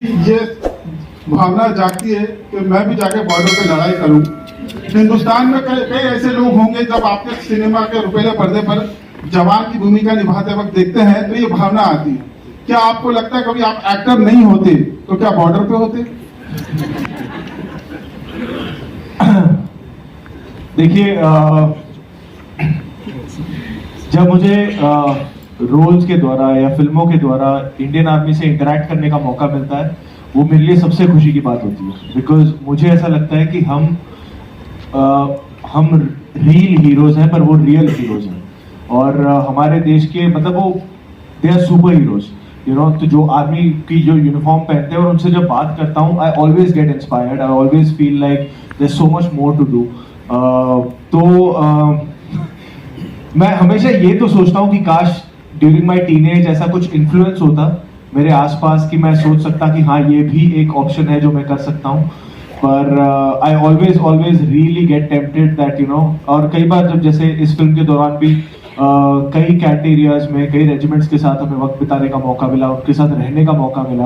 ये भावना जागती है कि मैं भी जाके बॉर्डर पे लड़ाई करूं। हिंदुस्तान में कई ऐसे लोग होंगे जब आपके सिनेमा के रुपीले पर्दे पर जवान की भूमिका निभाते वक्त देखते हैं तो ये भावना आती है। क्या आपको लगता है कभी आप एक्टर नहीं होते तो क्या बॉर्डर पे होते? देखिए, जब मुझे रोल्स के द्वारा या फिल्मों के द्वारा इंडियन आर्मी से इंटरेक्ट करने का मौका मिलता है, वो मेरे लिए सबसे खुशी की बात होती है। बिकॉज मुझे ऐसा लगता है कि हम रियल हीरोज हैं, पर वो रियल हीरोज हैं। और हमारे देश के मतलब वो they are superheroes, you know. तो जो आर्मी की जो यूनिफॉर्म पहनते हैं और उनसे जब बात करता हूँ, I always get inspired, I always feel like there so much more to do. मैं हमेशा ये तो सोचता हूँ कि काश ड्यूरिंग माई टीनेज ऐसा कुछ इन्फ्लुएंस होता मेरे आसपास कि मैं सोच सकता कि हाँ ये भी एक ऑप्शन है जो मैं कर सकता हूँ। पर I always really get tempted that, you know. और कई बार जब जैसे इस फिल्म के दौरान भी कई कैटेरियाज में कई रेजिमेंट्स के साथ हमें वक्त बिताने का मौका मिला, उनके साथ रहने का मौका मिला।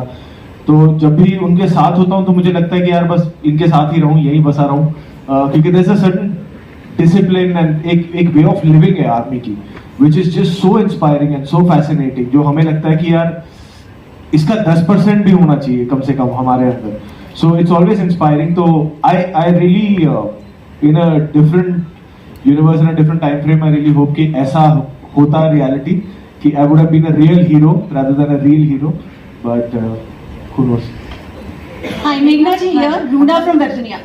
तो जब भी उनके साथ होता हूँ तो मुझे लगता है कि यार बस इनके साथ ही रहूँ, यहीं बसा रहूँ, क्योंकि there is a certain discipline and एक वे ऑफ लिविंग है आर्मी की, which is just so inspiring and so fascinating, जो हमें लगता है कि यार इसका 10% भी होना चाहिए कम से कम हमारे अंदर। So it's always inspiring. तो I really in a different universe, in a different time frame, I really hope कि ऐसा होता रियलिटी, कि I would have been a real hero rather than a real hero, but who knows. Hi, Meghna ji here, Runa from Virginia.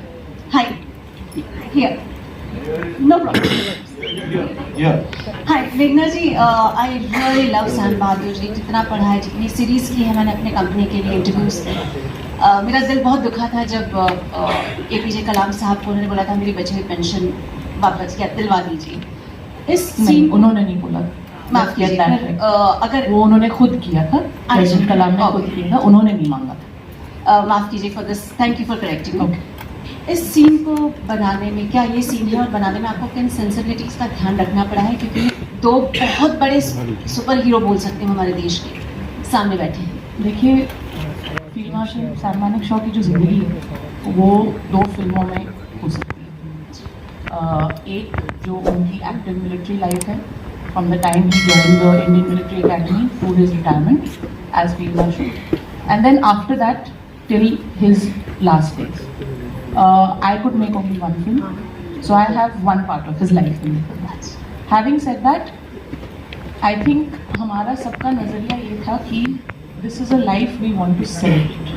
Hi, here. No problem. Yeah. Hi, Meghna ji, I really love Sam Bahadur ji. जितना पढ़ा है, जितनी series की है मैंने अपने company के लिए इंटरव्यूज के, मेरा दिल बहुत दुखा था जब APJ कलाम साहब को उन्होंने बोला था मेरी बची हुई पेंशन वापस या दिलवा दीजिए। इस सीन उन्होंने नहीं बोला, माफ कीजिए, अगर वो उन्होंने खुद किया था, प्रेसिडेंट कलाम ने खुद किया था, उन्होंने नहीं मांगा था। माफ कीजिए for this, thank you for correcting. इस सीन को बनाने में, क्या ये सीन है और बनाने में आपको किन सेंसिबिलिटीज का ध्यान रखना पड़ा है? क्योंकि दो बहुत बड़े सुपर हीरो बोल सकते हैं हमारे देश के सामने बैठे हैं। देखिए, फील्ड मार्शल सैम मानेकशॉ की जो ज़िंदगी है वो 2 फिल्मों में हो सकती है। एक जो उनकी एक्टिव मिलिट्री लाइफ है, from the time he joined the Indian Military Academy to his retirement as field marshal, and then after that till his last days. I could make only one film, so I have one part of his life in the film. Having said that, I think हमारा सबका नज़रिया ये था कि this is a life we want to celebrate.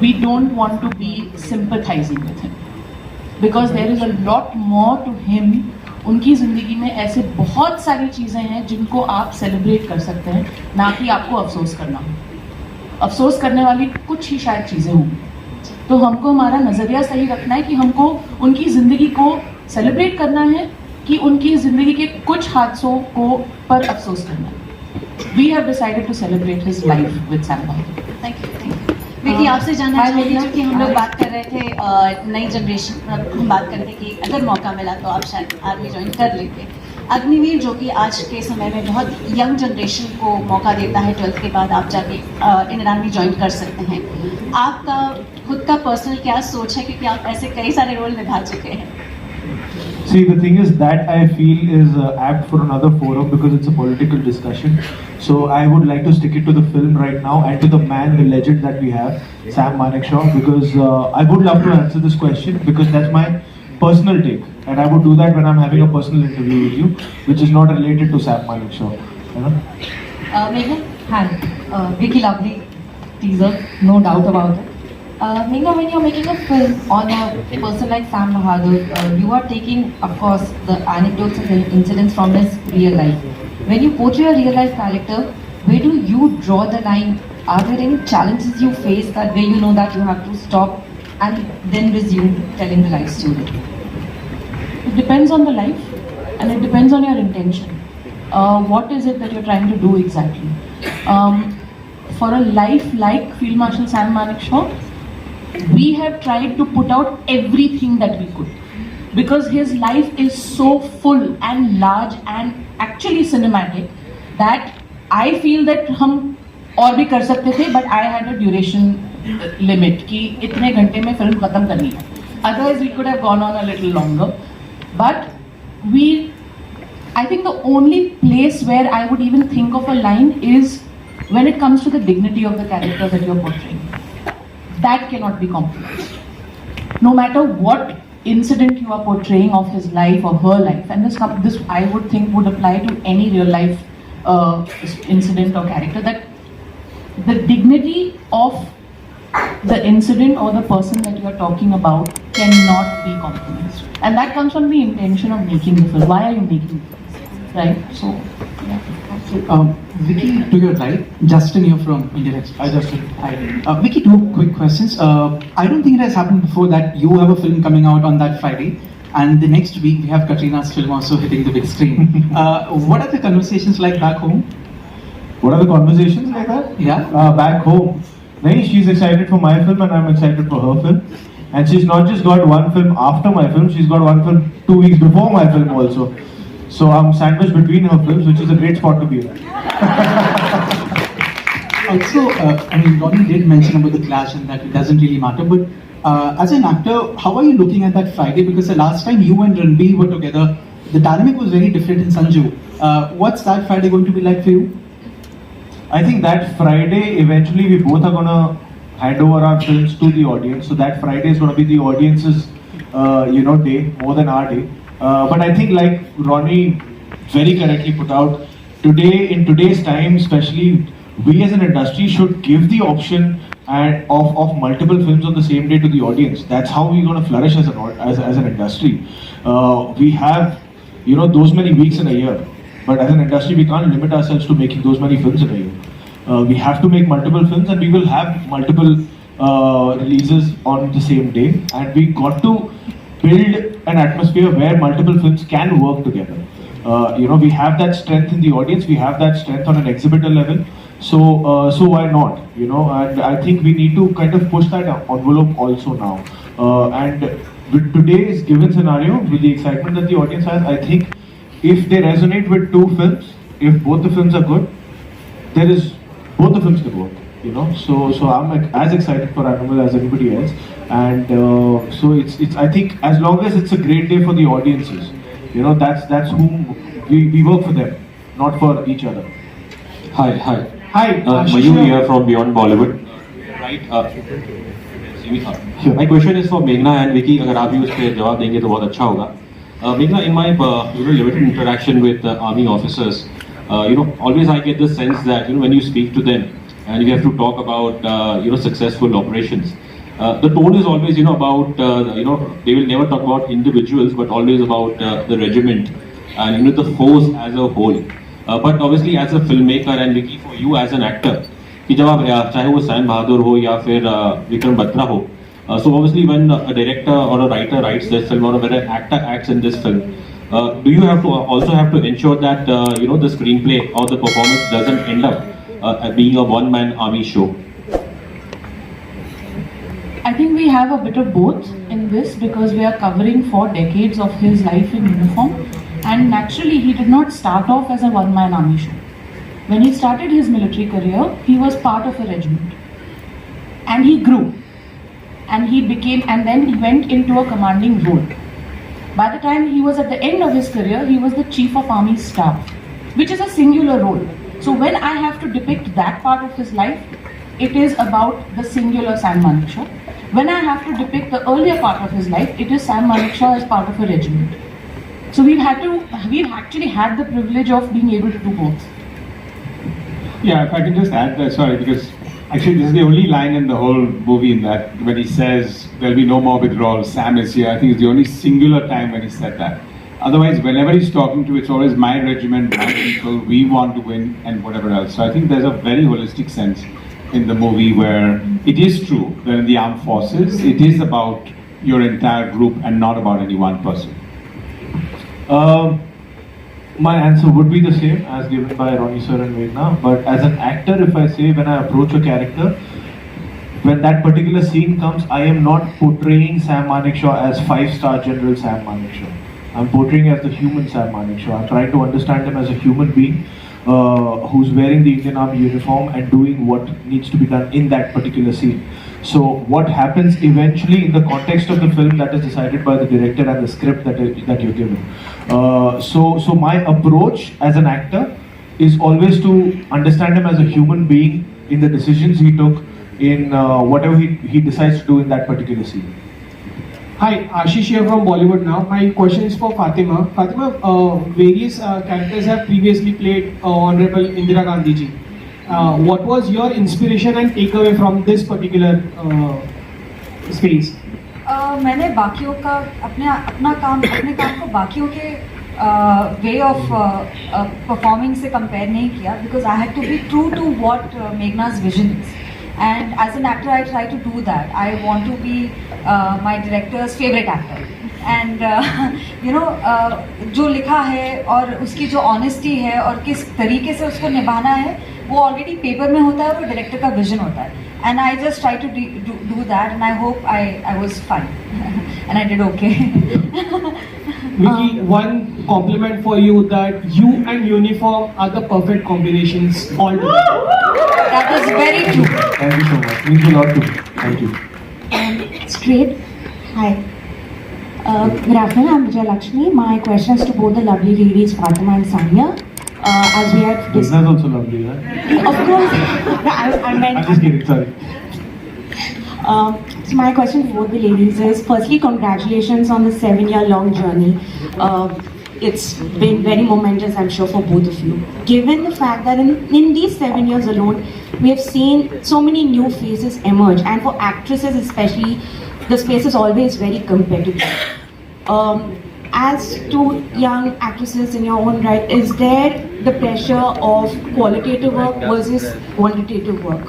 We don't want to be sympathizing with him because there is a lot more to him. उनकी ज़िंदगी में ऐसे बहुत सारी चीज़ें हैं जिनको आप सेलिब्रेट कर सकते हैं, ना कि आपको अफसोस करना हो। अफसोस करने वाली कुछ ही शायद चीज़ें होंगी। तो हमको हमारा नज़रिया सही रखना है कि हमको उनकी ज़िंदगी को सेलिब्रेट करना है कि उनकी ज़िंदगी के कुछ हादसों को पर अफसोस करना है। We have decided to celebrate his life with Sam Bahadur. Thank you. Vicky, आपसे जानना चाहूँगी, क्योंकि हम लोग बात कर रहे थे नई जनरेशन, हम बात करते कि अगर मौका मिला तो आप शायद आर्मी ज्वाइन कर लेते। अग्निवीर जो कि आज के समय में बहुत यंग जनरेशन को मौका देता है, 12th के बाद आप जाके इंडियन आर्मी ज्वाइन कर सकते हैं। आपका खुद का पर्सनल क्या सोच है, क्योंकि आप ऐसे कई सारे रोल निभा चुके हैं? See, the thing is that I feel is apt for another forum because it's a political discussion. So I would like to stick it to the film right now and to the man, the legend that we have, Sam Manekshaw, because I would love to answer this question because that's my personal take, and I would do that when I'm having a personal interview with you, which is not related to Sam Manekshaw. You know? Meghna? Hi, Vicky, lovely teaser, no doubt about it. Meghna, when you're making a film on a person like Sam Bahadur, you are taking, of course, the anecdotes and incidents from his real life. When you portray a real life character, where do you draw the line? Are there any challenges you face that where you know that you have to stop and then resume telling the life story? It depends on the life and it depends on your intention. What is it that you're trying to do exactly? For a life like Field Marshal Sam Manekshaw, we have tried to put out everything that we could because his life is so full and large and actually cinematic that I feel that हम और भी कर सकते थे, but I had a duration limit कि इतने घंटे में फिल्म खत्म करनी है. Otherwise we could have gone on a little longer, but I think the only place where I would even think of a line is when it comes to the dignity of the character that you're portraying. That cannot be compromised. No matter what incident you are portraying of his life or her life, and this I would think would apply to any real life incident or character, that the dignity of the incident or the person that you are talking about cannot be compromised. And that comes from the intention of making the film. Why are you making the film? Right? So, yeah. Vicky, to your right, Justin here from Indian Express. Hi, Justin. Hi. Vicky, two quick questions. I don't think it has happened before that you have a film coming out on that Friday, and the next week we have Katrina's film also hitting the big screen. What are the conversations like back home? What are the conversations like that? Yeah. Back home. Nahi, she's excited for my film and I'm excited for her film. And she's not just got one film after my film, she's got one film 2 weeks before my film also. So I'm sandwiched between her films, which is a great spot to be in. Also, I mean, Ronnie did mention about the clash and that it doesn't really matter, but as an actor, how are you looking at that Friday? Because the last time you and Ranbir were together, the dynamic was very different in Sanju. What's that Friday going to be like for you? I think that Friday, eventually we both are going to hand over our films to the audience. So that Friday is going to be the audience's, day, more than our day. But I think, like Ronnie very correctly put out, in today's time, especially, we as an industry should give the option of multiple films on the same day to the audience. That's how we're going to flourish as an industry. We have, those many weeks in a year. But as an industry, we can't limit ourselves to making those many films in a year. We have to make multiple films, and we will have multiple releases on the same day. And we got to build an atmosphere where multiple films can work together. We have that strength in the audience. We have that strength on an exhibitor level. So why not? And I think we need to kind of push that envelope also now. And with today's given scenario, with the excitement that the audience has, I think if they resonate with two films, if both the films are good, both the films can work. So I'm as excited for Animal as anybody else, and so it's I think as long as it's a great day for the audiences, that's whom we work for them, not for each other. Hi. Mayur here from Beyond Bollywood. Right. Sure. My question is for Meghna and Vicky. अगर आप भी उस पे जवाब देंगे तो बहुत अच्छा होगा. Meghna, in my limited interaction with army officers, always I get the sense that when you speak to them and you have to talk about successful operations, the tone is always about they will never talk about individuals but always about the regiment and the force as a whole. But obviously as a filmmaker and Vicky, for you as an actor, कि जब आप चाहे वो Sam बहादुर हो या फिर विक्रम बत्रा हो, so obviously when a director or a writer writes this film or when an actor acts in this film, do you also have to ensure that the screenplay or the performance doesn't end up being a one-man army show? I think we have a bit of both in this because we are covering 4 decades of his life in uniform, and naturally he did not start off as a one-man army show. When he started his military career, he was part of a regiment and he grew. And then he went into a commanding role. By the time he was at the end of his career, he was the chief of army staff, which is a singular role. So when I have to depict that part of his life, it is about the singular Sam Manekshaw. When I have to depict the earlier part of his life, it is Sam Manekshaw as part of a regiment. So we've actually had the privilege of being able to do both. Yeah, if I can just add that, sorry, because actually this is the only line in the whole movie in that when he says there'll be no more withdrawal, Sam is here. I think it's the only singular time when he said that. Otherwise, whenever he's talking to, it's always my regiment, my people, we want to win, and whatever else. So I think there's a very holistic sense in the movie where it is true that in the armed forces, it is about your entire group and not about any one person. My answer would be the same as given by Ronnie sir and Meghna, but as an actor, if I say when I approach a character, when that particular scene comes, I am not portraying Sam Manekshaw as 5-star General Sam Manekshaw. I'm portraying as the human Sam Manekshaw. I'm trying to understand him as a human being who's wearing the Indian Army uniform and doing what needs to be done in that particular scene. So what happens eventually in the context of the film, that is decided by the director and the script that you're given. So my approach as an actor is always to understand him as a human being in the decisions he took in whatever he decides to do in that particular scene. Hi, Ashish here from Bollywood now. My question is for Fatima. Fatima, various characters have previously played Honorable Indira Gandhi ji. What was your inspiration and takeaway from this particular space? मैंने बाकियों का अपने काम को बाकियों के way of performing से compare नहीं किया, because I had to be true to what Meghna's vision is. And as an actor, I try to do that. I want to be my director's favorite actor. And जो लिखा है और उसकी जो honesty है और किस तरीके से उसको निभाना है, वो ऑलरेडी पेपर में होता है, वो डायरेक्टर का विजन होता है. And I just try to do that, and I hope I was fine. And I did okay. Vicky, one compliment for you, that you and uniform are the perfect combinations all together. That is very true. Thank you so much. Means a lot to me. Thank you. Straight. Hi. Good afternoon. I'm Vijay Lakshmi. My question is to both the lovely ladies, Fatima and Sanya. As we have This is also lovely, huh? of course. I'm just kidding. Sorry. So my question to both the ladies is, firstly, congratulations on the 7-year-long journey. It's been very momentous, I'm sure, for both of you. Given the fact that in these 7 years alone, we have seen so many new faces emerge, and for actresses especially, the space is always very competitive. As two young actresses in your own right, is there the pressure of qualitative work versus quantitative work?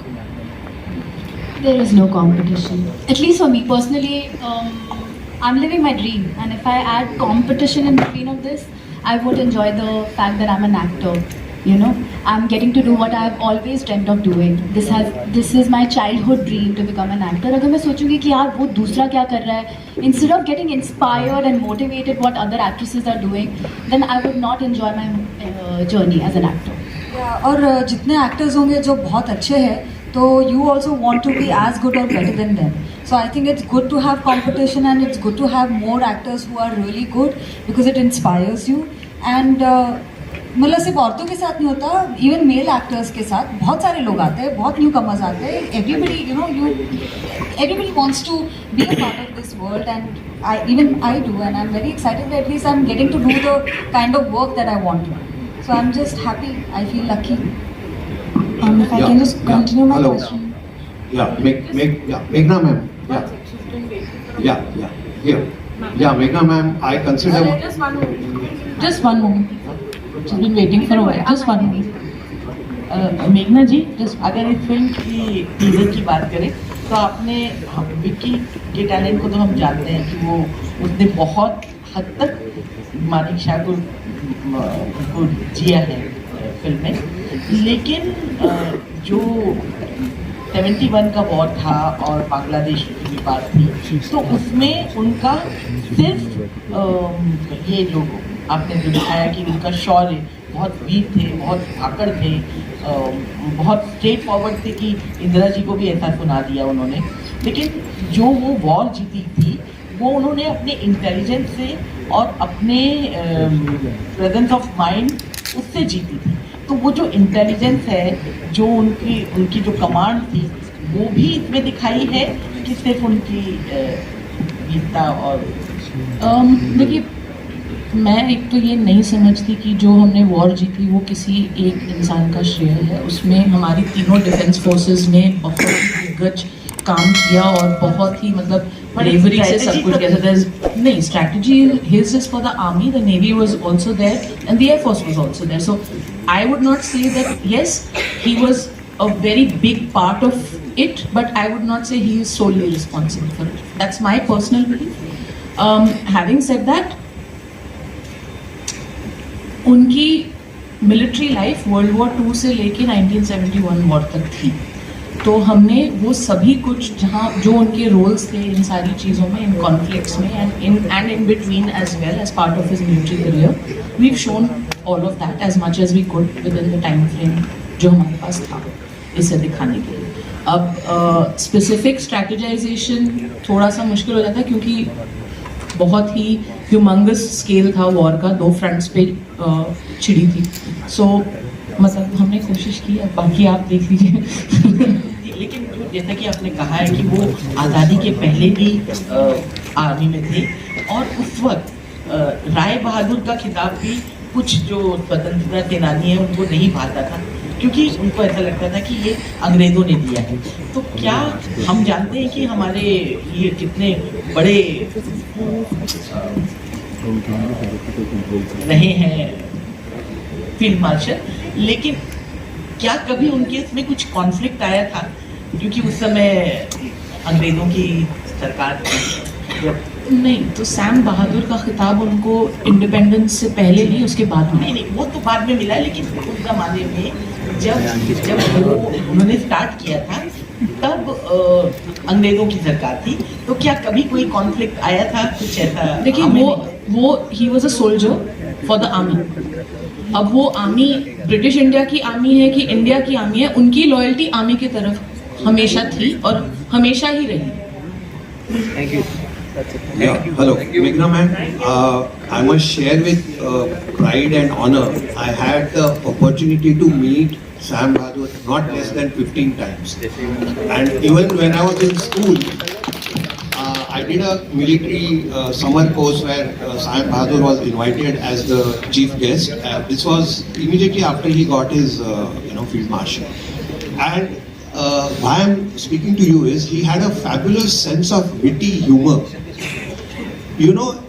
There is no competition. At least for me personally, I'm living my dream, and if I add competition in between of this, I would enjoy the fact that I'm an actor. I'm getting to do what I've always dreamt of doing. This is my childhood dream to become an actor. अगर मैं सोचूंगी कि यार वो दूसरा क्या कर रहा है, instead of getting inspired and motivated what other actresses are doing, then I would not enjoy my journey as an actor. और जितने एक्टर्स होंगे जो बहुत अच्छे हैं, तो you also want to be as good or better than them. So I think it's good to have competition, and it's good to have more actors who are really good, because it inspires you. And मतलब सिर्फ औरतों के साथ नहीं होता, even male actors के साथ बहुत सारे लोग आते हैं, बहुत न्यू कमर्स आते हैं. Everybody wants to be a part of this world, and I do, and I'm very excited that at least I'm getting to do the kind of work that I want to. So I'm just happy. I feel lucky. If I can just continue my question. Meghna ma'am. Here. Meghna ma'am, I consider. Just one moment. She's been waiting for a while. Just one moment. मेघना जी, अगर इस film की teaser की बात करें, तो आपने विक्की के टैलेंट को तो हम जानते हैं कि वो उसने बहुत हद तक मानिक शाह को जिया है फिल्म में, लेकिन जो 71 का वॉर था और बांग्लादेश की भी बात थी, तो उसमें उनका सिर्फ ये जो आपने जो दिखाया कि उनका शौर्य, बहुत वीर थे, बहुत आकड़ थे, बहुत स्ट्रेट फॉरवर्ड थे कि इंदिरा जी को भी ऐसा सुना दिया उन्होंने, लेकिन जो वो वॉर जीती थी वो उन्होंने अपने इंटेलिजेंस से और अपने प्रेजेंस ऑफ माइंड उससे जीती थी. तो वो जो इंटेलिजेंस है, जो उनकी जो कमांड थी, वो भी इसमें दिखाई है कि सिर्फ उनकी वीरता. और देखिए, मैं एक तो ये नहीं समझती कि जो हमने वॉर जीती वो किसी एक इंसान का श्रेय है. उसमें हमारी तीनों डिफेंस फोर्सेस ने बहुत ही दिग्गज काम किया और बहुत ही मतलब bravery से सब कुछ किया. नहीं, strategy his is for the army, the navy was also there, and the air force was also there. So I would not say that yes, he was a very big part of it, but I would not say he is solely responsible for it. That's my personal belief. Having said that, उनकी military life world war 2 से लेके 1971 war तक थी. तो हमने वो सभी कुछ जहाँ जो उनके रोल्स थे इन सारी चीज़ों में, इन कॉन्फ्लिक्ट्स में, and in between as well as part of his military career, we have shown all of that as much as we could within the time frame जो हमारे पास था इसे दिखाने के लिए. अब स्पेसिफिक स्ट्रैटेजाइजेशन थोड़ा सा मुश्किल हो जाता है क्योंकि बहुत ही ह्यूमंगस स्केल था वॉर का, 2 फ्रंट्स पे छिड़ी थी. सो मतलब हमने कोशिश की, अब बाकी आप देख लीजिए. लेकिन जैसा कि आपने कहा है कि वो आज़ादी के पहले भी आर्मी में थे और उस वक्त राय बहादुर का खिताब भी कुछ जो स्वतंत्रता सेनानी है उनको नहीं भाता था क्योंकि उनको ऐसा लगता था कि ये अंग्रेज़ों ने दिया है. तो क्या हम जानते हैं कि हमारे ये कितने बड़े रहे हैं फील्ड मार्शल, लेकिन क्या कभी उनके इसमें कुछ कॉन्फ्लिक्ट आया था क्योंकि उस समय अंग्रेज़ों की सरकार थी? नहीं, तो सैम बहादुर का खिताब उनको इंडिपेंडेंस से पहले नहीं, उसके बाद में. नहीं, वो तो बाद में मिला, लेकिन उस जमाने में जब वो उन्होंने स्टार्ट किया था तब अंग्रेज़ों की सरकार थी. तो क्या कभी कोई कॉन्फ्लिक्ट आया था कुछ ऐसा? देखिए वो he was a soldier for the army. अब वो आर्मी ब्रिटिश इंडिया की आर्मी है कि इंडिया की आर्मी है, उनकी लॉयल्टी आर्मी की तरफ हमेशा थी और हमेशा ही रही. Thank you. Yeah, hello, Meghna ma'am. I must share with pride and honor. I had the opportunity to meet Sam Bahadur not less than 15 times. And even when I was in school, I did a military summer course where Sam Bahadur was invited as the chief guest. This was immediately after he got his, field marshal. And why I'm speaking to you is he had a fabulous sense of witty humor.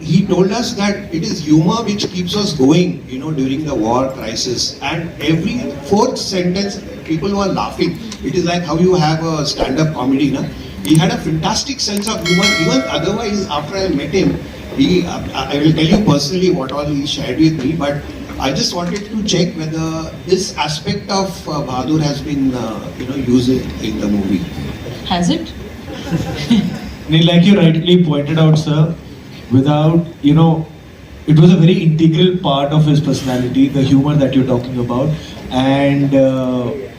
He told us that it is humor which keeps us going, during the war crisis. And every 4th sentence, people were laughing. It is like how you have a stand-up comedy, na? He had a fantastic sense of humor. Even otherwise, after I met him, I will tell you personally what all he shared with me, but I just wanted to check whether this aspect of Bahadur has been, used in the movie. Has it? Like you rightly pointed out, sir, without, it was a very integral part of his personality, the humor that you're talking about. And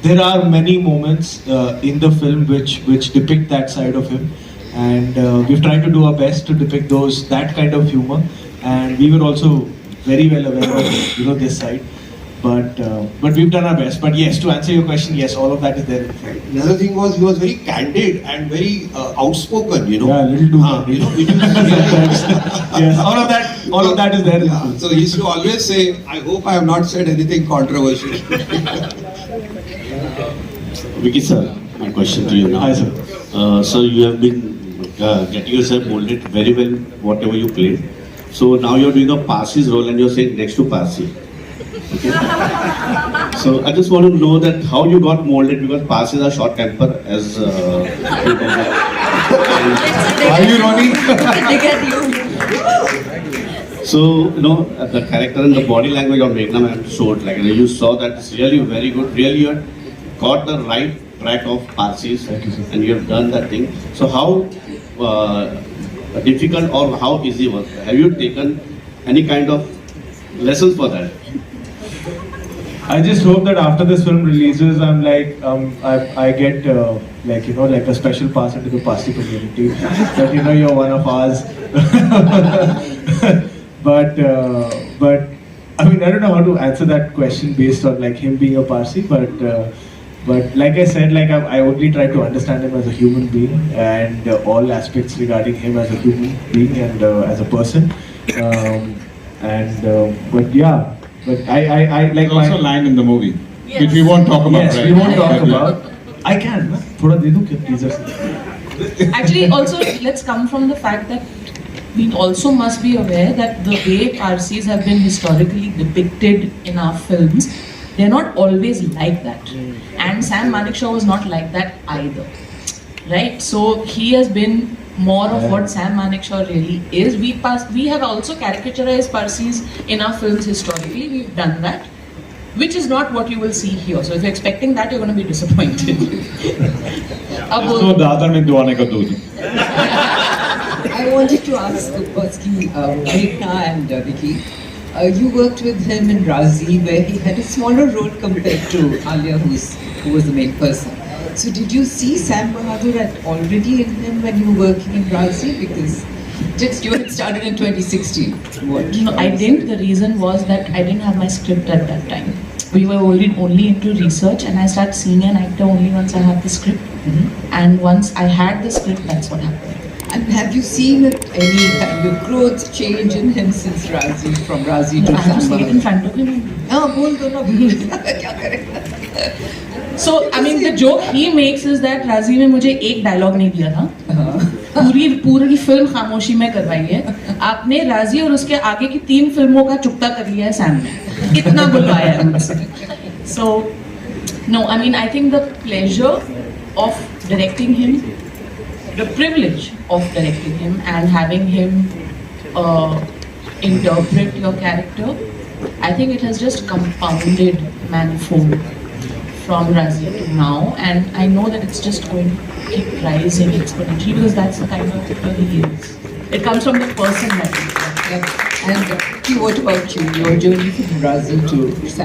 there are many moments in the film which depict that side of him. And we've tried to do our best to depict that kind of humor. And we were also very well aware of, this side. But we've done our best. But yes, to answer your question, yes, all of that is there. Another thing was he was very candid and very outspoken, Yeah, a little too candid. Yes, all of that is there. Yeah. So he used to always say, "I hope I have not said anything controversial." Vicky sir, my question to you now. Hi sir. So you have been getting yourself molded very well, whatever you played. So now you're doing a Parsi's role and you're saying next to Parsi. Okay. So I just want to know that how you got molded, because Parsis are short temper as Are you running? So the character and the body language of Meghna ma'am showed, like you saw that it's really very good. Really you had got the right track of Parsis and you have done that thing. So how difficult or how easy was it? Have you taken any kind of lessons for that? I just hope that after this film releases, I'm like, I get like a special pass into the Parsi community. That you're one of ours. but I mean, I don't know how to answer that question based on like him being a Parsi. But like I said, like I only try to understand him as a human being and all aspects regarding him as a human being and as a person. But yeah. But I like. There's also a line in the movie, Yes. which we won't talk about. Yes, right? we won't talk about. I can. Thoda de do kya, please. Actually, also let's come from the fact that we also must be aware that the way Parsis have been historically depicted in our films, they're not always like that. And Sam Manekshaw was not like that either, right? So he has been more of what Sam Manekshaw really is. We have also caricaturized Parsis in our films historically. We've done that, which is not what you will see here. So if you're expecting that, you're going to be disappointed. So Dadar में दुआने का दूध. I wanted to ask firstly, Meghna and Vicky, You worked with him in Razi, where he had a smaller role compared to Alia, who was the main person. So did you see Sam Bahadur already in him when you were working in Razi? Because just you had started in 2016. What? No, I didn't. The reason was that I didn't have my script at that time. We were only into research, and I started seeing an actor only once I had the script. And once I had the script, that's what happened. And have you seen any kind of growth change in him since Razi, from Razi to I have to Sam say it in Bahadur? front of him. हाँ बोल दो ना क्या करें? So I mean, the joke he makes is that Razi ने मुझे एक dialogue नहीं दिया था. पूरी फिल्म खामोशी में करवाई है. आपने राजी और उसके आगे की 3 फिल्मों का चुकता कर लिया है सैम ने. इतना बुलवाया है मुझसे. So no, I mean, I think the pleasure of directing him, the privilege of directing him and having him interpret your character, I think it has just compounded manifold from Razi to now, and I know that it's just going to keep rising exponentially because that's the kind of actor he is. It comes from the person that he is. And what about you? Your journey from Razi to Sam?